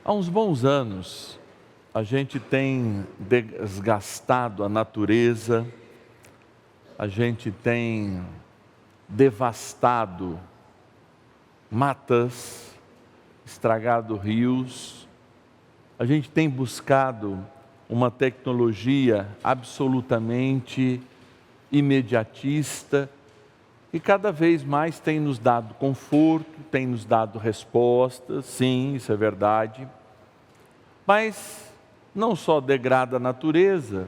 Há uns bons anos, a gente tem desgastado a natureza, a gente tem devastado matas, estragado rios, a gente tem buscado uma tecnologia absolutamente imediatista e cada vez mais tem nos dado conforto, tem nos dado respostas, sim, isso é verdade, mas não só degrada a natureza,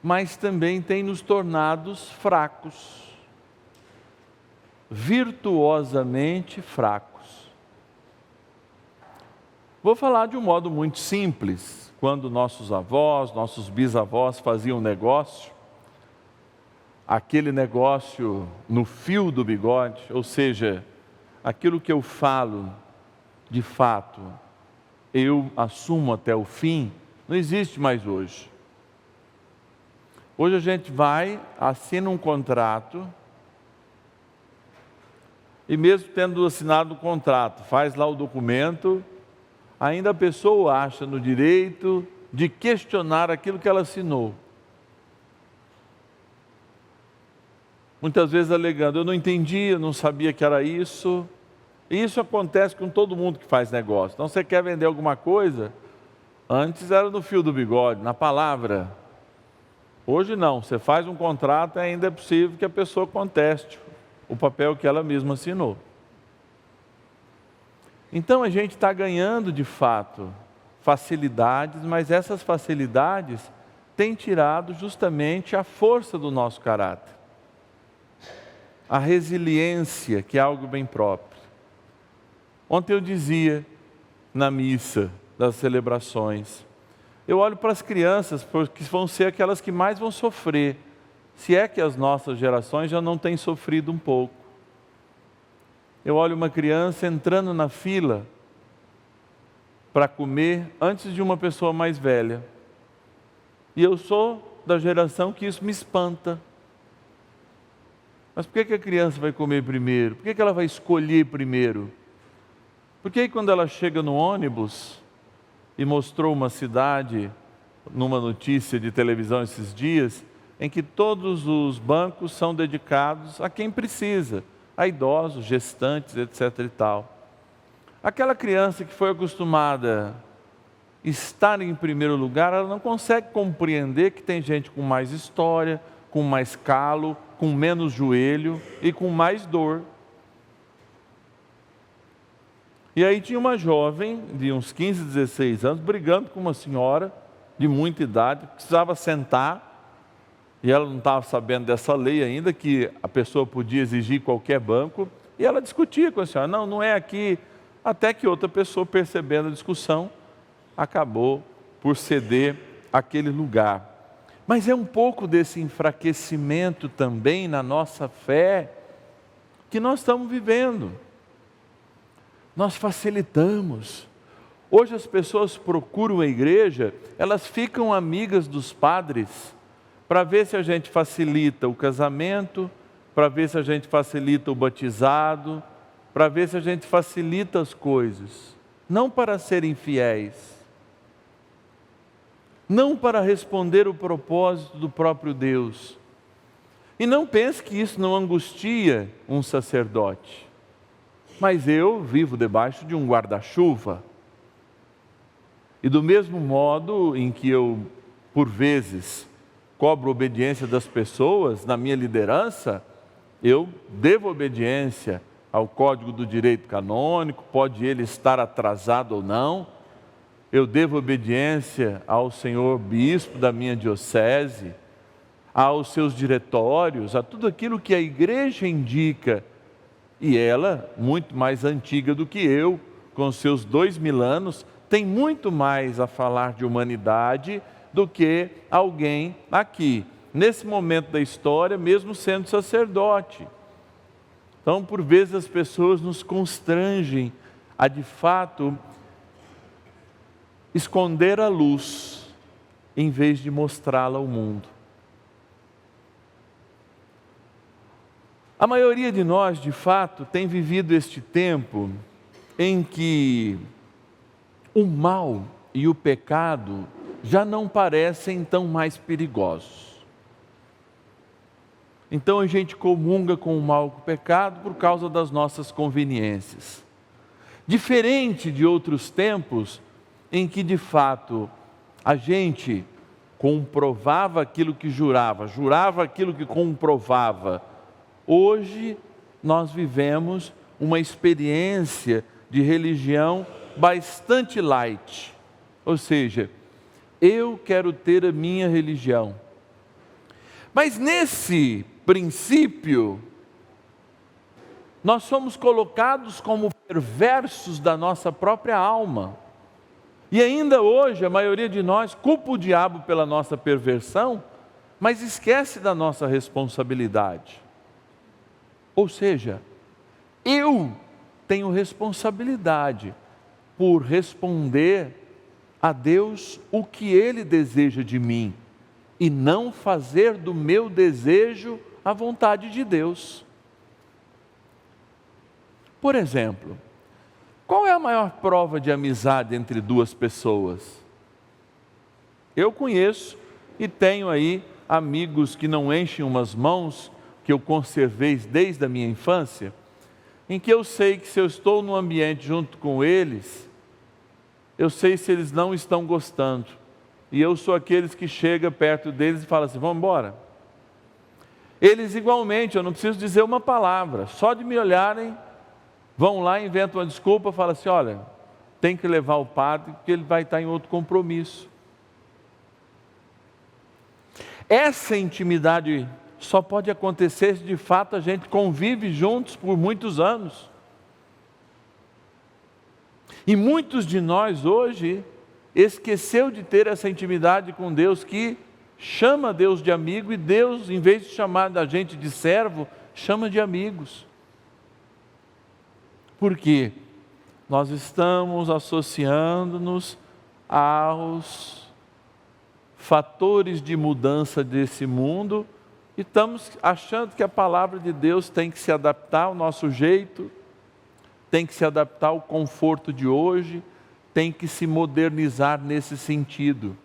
mas também tem nos tornado fracos, virtuosamente fracos. Vou falar de um modo muito simples. Quando nossos avós, nossos bisavós faziam negócio, aquele negócio no fio do bigode, ou seja, aquilo que eu falo, de fato, eu assumo até o fim, não existe mais hoje. Hoje a gente vai, assina um contrato, e mesmo tendo assinado o contrato, faz lá o documento, ainda a pessoa acha no direito de questionar aquilo que ela assinou. Muitas vezes alegando, eu não entendi, eu não sabia que era isso. E isso acontece com todo mundo que faz negócio. Então você quer vender alguma coisa, antes era no fio do bigode, na palavra. Hoje não, você faz um contrato e ainda é possível que a pessoa conteste o papel que ela mesma assinou. Então a gente está ganhando de fato facilidades, mas essas facilidades têm tirado justamente a força do nosso caráter. A resiliência, que é algo bem próprio. Ontem eu dizia na missa das celebrações, eu olho para as crianças, porque vão ser aquelas que mais vão sofrer, se é que as nossas gerações já não têm sofrido um pouco. Eu olho uma criança entrando na fila para comer antes de uma pessoa mais velha. E eu sou da geração que isso me espanta. Mas por que a criança vai comer primeiro? Por que ela vai escolher primeiro? Porque aí quando ela chega no ônibus e mostrou uma cidade, numa notícia de televisão esses dias, em que todos os bancos são dedicados a quem precisa, a idosos, gestantes, etc. e tal. Aquela criança que foi acostumada a estar em primeiro lugar, ela não consegue compreender que tem gente com mais história, com mais calo, com menos joelho e com mais dor. E aí tinha uma jovem de uns 15, 16 anos, brigando com uma senhora de muita idade, precisava sentar, e ela não estava sabendo dessa lei ainda, que a pessoa podia exigir qualquer banco, e ela discutia com a senhora, não é aqui, até que outra pessoa, percebendo a discussão, acabou por ceder aquele lugar. Mas é um pouco desse enfraquecimento também na nossa fé que nós estamos vivendo. Nós facilitamos. Hoje as pessoas procuram a igreja, elas ficam amigas dos padres, para ver se a gente facilita o casamento, para ver se a gente facilita o batizado, para ver se a gente facilita as coisas. Não para serem fiéis. Não para responder o propósito do próprio Deus. E não pense que isso não angustia um sacerdote. Mas eu vivo debaixo de um guarda-chuva. E do mesmo modo em que eu, por vezes, cobro obediência das pessoas na minha liderança, eu devo obediência ao Código do Direito Canônico, pode ele estar atrasado ou não. Eu devo obediência ao senhor bispo da minha diocese, aos seus diretórios, a tudo aquilo que a igreja indica. E ela, muito mais antiga do que eu, com seus 2000 anos, tem muito mais a falar de humanidade do que alguém aqui, nesse momento da história, mesmo sendo sacerdote. Então, por vezes as pessoas nos constrangem a, de fato, esconder a luz, em vez de mostrá-la ao mundo. A maioria de nós, de fato, tem vivido este tempo em que o mal e o pecado já não parecem tão mais perigosos. Então a gente comunga com o mal e com o pecado por causa das nossas conveniências. Diferente de outros tempos em que de fato a gente comprovava aquilo que jurava, jurava aquilo que comprovava. Hoje nós vivemos uma experiência de religião bastante light. Ou seja, eu quero ter a minha religião. Mas nesse princípio, nós somos colocados como perversos da nossa própria alma. E ainda hoje, a maioria de nós culpa o diabo pela nossa perversão, mas esquece da nossa responsabilidade. Ou seja, eu tenho responsabilidade por responder a Deus o que Ele deseja de mim, e não fazer do meu desejo a vontade de Deus. Por exemplo, qual é a maior prova de amizade entre duas pessoas? Eu conheço e tenho aí amigos que não enchem umas mãos, que eu conservei desde a minha infância, em que eu sei que se eu estou num ambiente junto com eles, eu sei se eles não estão gostando. E eu sou aqueles que chega perto deles e fala assim, vamos embora. Eles igualmente, eu não preciso dizer uma palavra, só de me olharem, vão lá, inventam uma desculpa, falam assim, olha, tem que levar o padre porque ele vai estar em outro compromisso. Essa intimidade só pode acontecer se de fato a gente convive juntos por muitos anos. E muitos de nós hoje esqueceu de ter essa intimidade com Deus, que chama Deus de amigo, e Deus, em vez de chamar a gente de servo, chama de amigos. Por quê? Nós estamos associando-nos aos fatores de mudança desse mundo e estamos achando que a palavra de Deus tem que se adaptar ao nosso jeito, tem que se adaptar ao conforto de hoje, tem que se modernizar nesse sentido.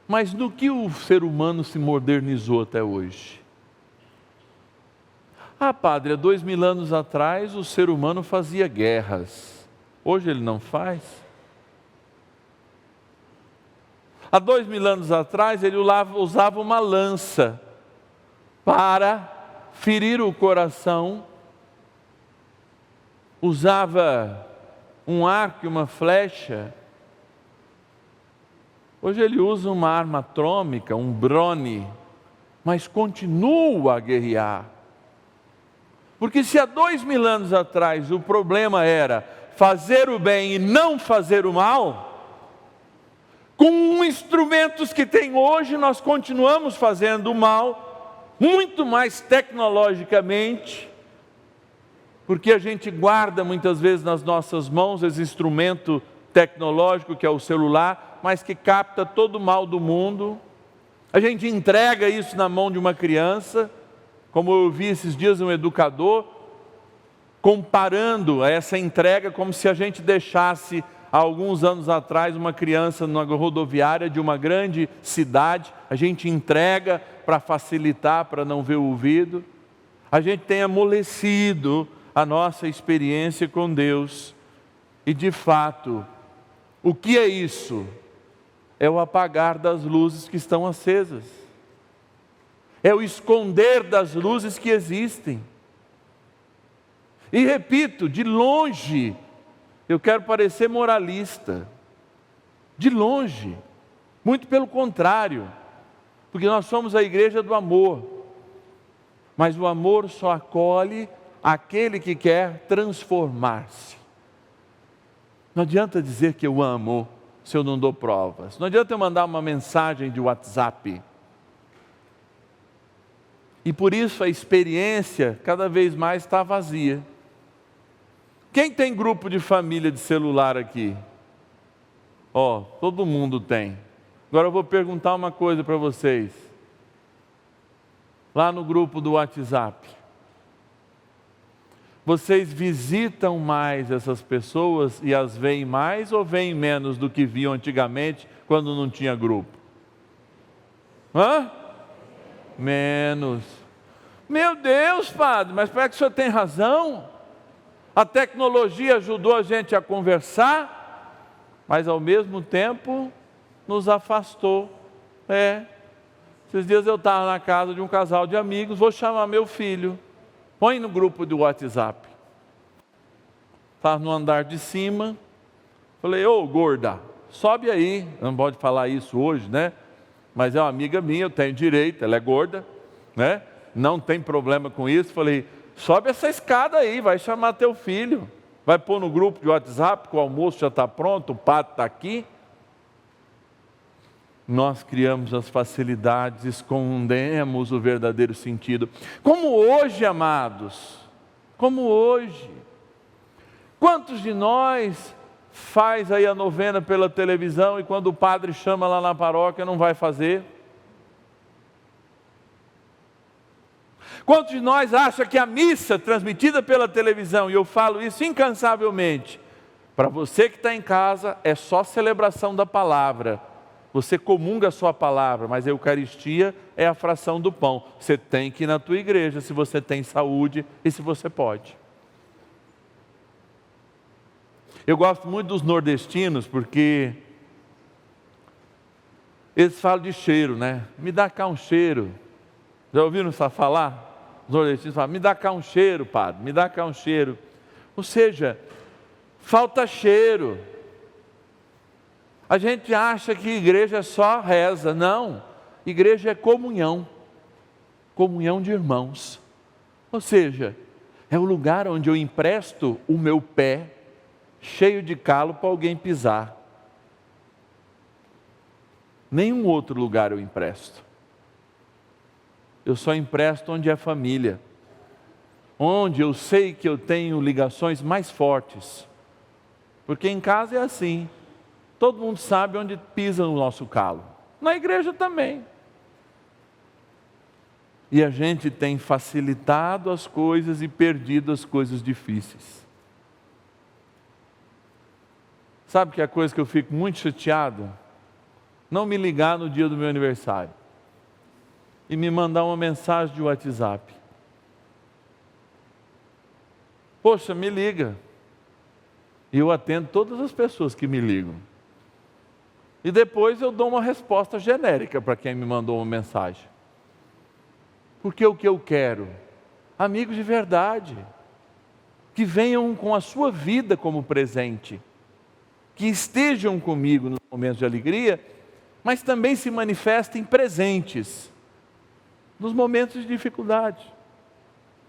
Mas no que o ser humano se modernizou até hoje? Ah, padre, há 2000 anos atrás o ser humano fazia guerras. Hoje ele não faz? Há 2000 anos atrás ele usava uma lança para ferir o coração, usava um arco e uma flecha. Hoje ele usa uma arma atômica, um drone, mas continua a guerrear. Porque se há 2000 anos atrás o problema era fazer o bem e não fazer o mal, com instrumentos que tem hoje nós continuamos fazendo o mal, muito mais tecnologicamente, porque a gente guarda muitas vezes nas nossas mãos esse instrumento tecnológico que é o celular, mas que capta todo o mal do mundo. A gente entrega isso na mão de uma criança, como eu vi esses dias um educador comparando essa entrega como se a gente deixasse há alguns anos atrás uma criança numa rodoviária de uma grande cidade, a gente entrega para facilitar, para não ver o ouvido. A gente tem amolecido a nossa experiência com Deus. E de fato, o que é isso? É o apagar das luzes que estão acesas. É o esconder das luzes que existem. E repito, de longe, eu quero parecer moralista. De longe. Muito pelo contrário. Porque nós somos a igreja do amor. Mas o amor só acolhe aquele que quer transformar-se. Não adianta dizer que eu amo se eu não dou provas. Não adianta eu mandar uma mensagem de WhatsApp. E por isso a experiência cada vez mais está vazia. Quem tem grupo de família de celular aqui? Todo mundo tem. Agora eu vou perguntar uma coisa para vocês. Lá no grupo do WhatsApp, Vocês visitam mais essas pessoas e as veem mais ou veem menos do que viam antigamente quando não tinha grupo? Hã? Menos. Meu Deus, padre, mas parece que o senhor tem razão. A tecnologia ajudou a gente a conversar, mas ao mesmo tempo nos afastou. Esses dias eu estava na casa de um casal de amigos, vou chamar meu filho. Põe no grupo do WhatsApp. Estava no andar de cima. Falei, ô gorda, sobe aí. Não pode falar isso hoje, né? Mas é uma amiga minha, eu tenho direito, ela é gorda, né? Não tem problema com isso. Falei, sobe essa escada aí, vai chamar teu filho. Vai pôr no grupo de WhatsApp que o almoço já está pronto, o pato está aqui. Nós criamos as facilidades, escondemos o verdadeiro sentido. Como hoje, amados, como hoje. Quantos de nós faz aí a novena pela televisão e quando o padre chama lá na paróquia não vai fazer? Quantos de nós acha que a missa transmitida pela televisão, e eu falo isso incansavelmente, para você que está em casa é só celebração da palavra, você comunga a sua palavra, mas a Eucaristia é a fração do pão. Você tem que ir na tua igreja se você tem saúde e se você pode. Eu gosto muito dos nordestinos porque eles falam de cheiro, né? Me dá cá um cheiro. Já ouviram isso falar? Os nordestinos falam, me dá cá um cheiro, padre, me dá cá um cheiro. Ou seja, falta cheiro. A gente acha que igreja é só reza. Não, igreja é comunhão. Comunhão de irmãos. Ou seja, é o lugar onde eu empresto o meu pé cheio de calo para alguém pisar. Nenhum outro lugar eu empresto. Eu só empresto onde é família. Onde eu sei que eu tenho ligações mais fortes. Porque em casa é assim. Todo mundo sabe onde pisa o nosso calo. Na igreja também. E a gente tem facilitado as coisas e perdido as coisas difíceis. Sabe que é a coisa que eu fico muito chateado? Não me ligar no dia do meu aniversário. E me mandar uma mensagem de WhatsApp. Poxa, me liga. E eu atendo todas as pessoas que me ligam. E depois eu dou uma resposta genérica para quem me mandou uma mensagem. Porque o que eu quero? Amigos de verdade. Que venham com a sua vida como presente. Que estejam comigo nos momentos de alegria, mas também se manifestem presentes nos momentos de dificuldade.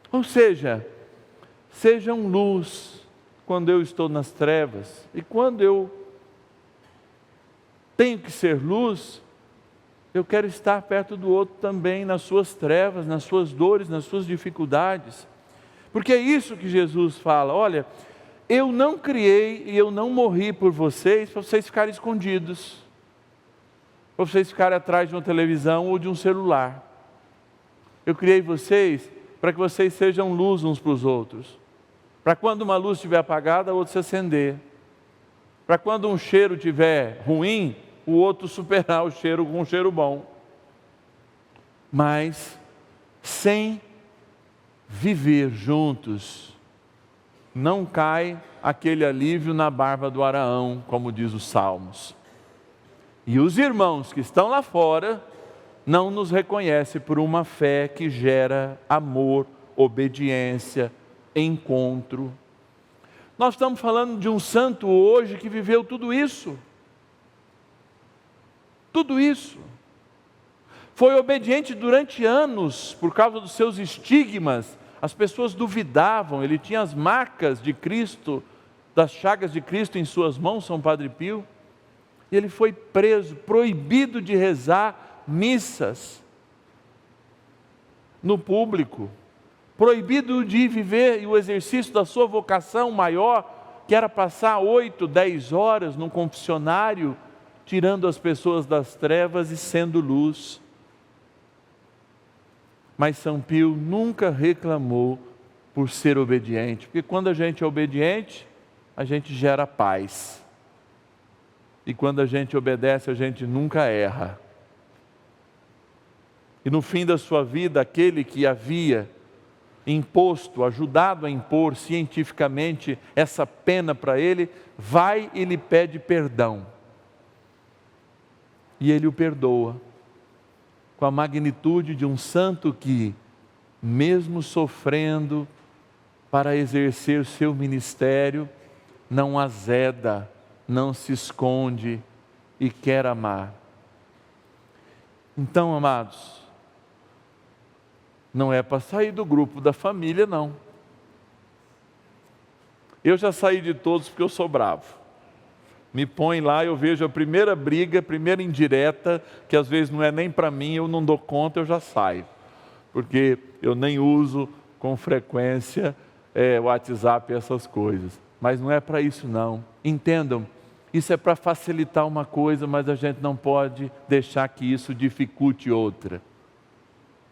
Ou seja, sejam luz quando eu estou nas trevas e quando eu tenho que ser luz, eu quero estar perto do outro também nas suas trevas, nas suas dores, nas suas dificuldades. Porque é isso que Jesus fala, olha, eu não criei e eu não morri por vocês para vocês ficarem escondidos, para vocês ficarem atrás de uma televisão ou de um celular. Eu criei vocês para que vocês sejam luz uns para os outros. Para quando uma luz estiver apagada, a outra se acender. Para quando um cheiro estiver ruim, o outro superar o cheiro com um cheiro bom. Mas, sem viver juntos, não cai aquele alívio na barba do Araão, como diz os Salmos. E os irmãos que estão lá fora não nos reconhecem por uma fé que gera amor, obediência, encontro. Nós estamos falando de um santo hoje que viveu tudo isso. Tudo isso. Foi obediente durante anos por causa dos seus estigmas. As pessoas duvidavam, ele tinha as marcas de Cristo, das chagas de Cristo em suas mãos, São Padre Pio. E ele foi preso, proibido de rezar missas no público, proibido de viver o exercício da sua vocação maior, que era passar 8, 10 horas num confessionário, tirando as pessoas das trevas e sendo luz. Mas São Pio nunca reclamou por ser obediente. Porque quando a gente é obediente, a gente gera paz. E quando a gente obedece, a gente nunca erra. E no fim da sua vida, aquele que havia imposto, ajudado a impor cientificamente essa pena para ele, vai e lhe pede perdão. E ele o perdoa, com a magnitude de um santo que, mesmo sofrendo para exercer o seu ministério, não azeda, não se esconde e quer amar. Então, amados, não é para sair do grupo da família, não. Eu já saí de todos porque eu sou bravo. Me põe lá, eu vejo a primeira briga, a primeira indireta, que às vezes não é nem para mim, eu não dou conta, eu já saio. Porque eu nem uso com frequência WhatsApp e essas coisas. Mas não é para isso não. Entendam, isso é para facilitar uma coisa, mas a gente não pode deixar que isso dificulte outra.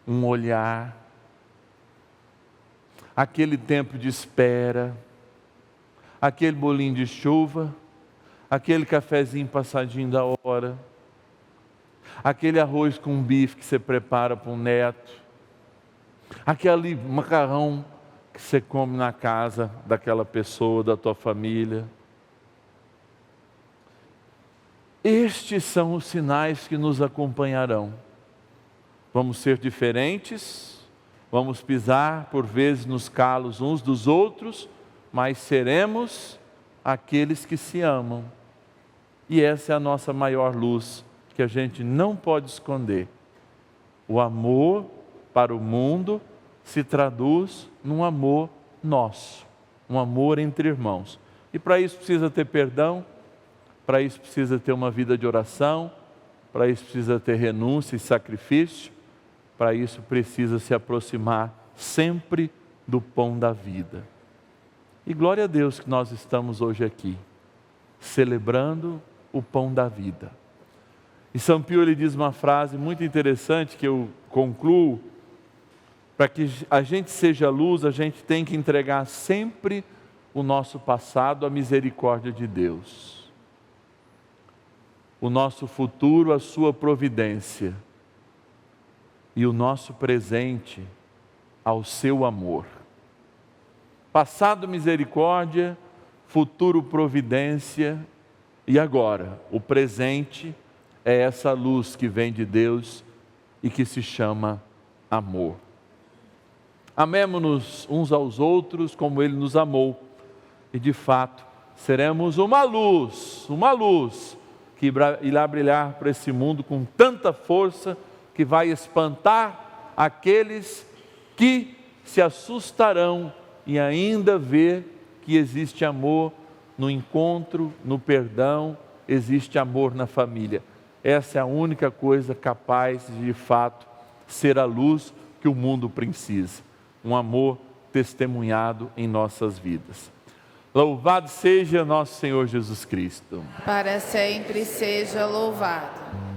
Um olhar, aquele tempo de espera, aquele bolinho de chuva, aquele cafezinho passadinho da hora, aquele arroz com bife que você prepara para um neto, aquele macarrão que você come na casa daquela pessoa, da tua família. Estes são os sinais que nos acompanharão. Vamos ser diferentes, vamos pisar por vezes nos calos uns dos outros, mas seremos aqueles que se amam. E essa é a nossa maior luz, que a gente não pode esconder. O amor para o mundo se traduz num amor nosso, um amor entre irmãos. E para isso precisa ter perdão, para isso precisa ter uma vida de oração, para isso precisa ter renúncia e sacrifício, para isso precisa se aproximar sempre do pão da vida. E glória a Deus que nós estamos hoje aqui, celebrando o pão da vida. E São Pio ele diz uma frase muito interessante que eu concluo: para que a gente seja luz, a gente tem que entregar sempre o nosso passado à misericórdia de Deus, o nosso futuro à sua providência e o nosso presente ao seu amor. Passado misericórdia, futuro providência e agora o presente é essa luz que vem de Deus e que se chama amor. Amemo-nos uns aos outros como Ele nos amou e de fato seremos uma luz que irá brilhar para esse mundo com tanta força que vai espantar aqueles que se assustarão e ainda ver que existe amor no encontro, no perdão, existe amor na família. Essa é a única coisa capaz de fato ser a luz que o mundo precisa. Um amor testemunhado em nossas vidas. Louvado seja nosso Senhor Jesus Cristo. Para sempre seja louvado.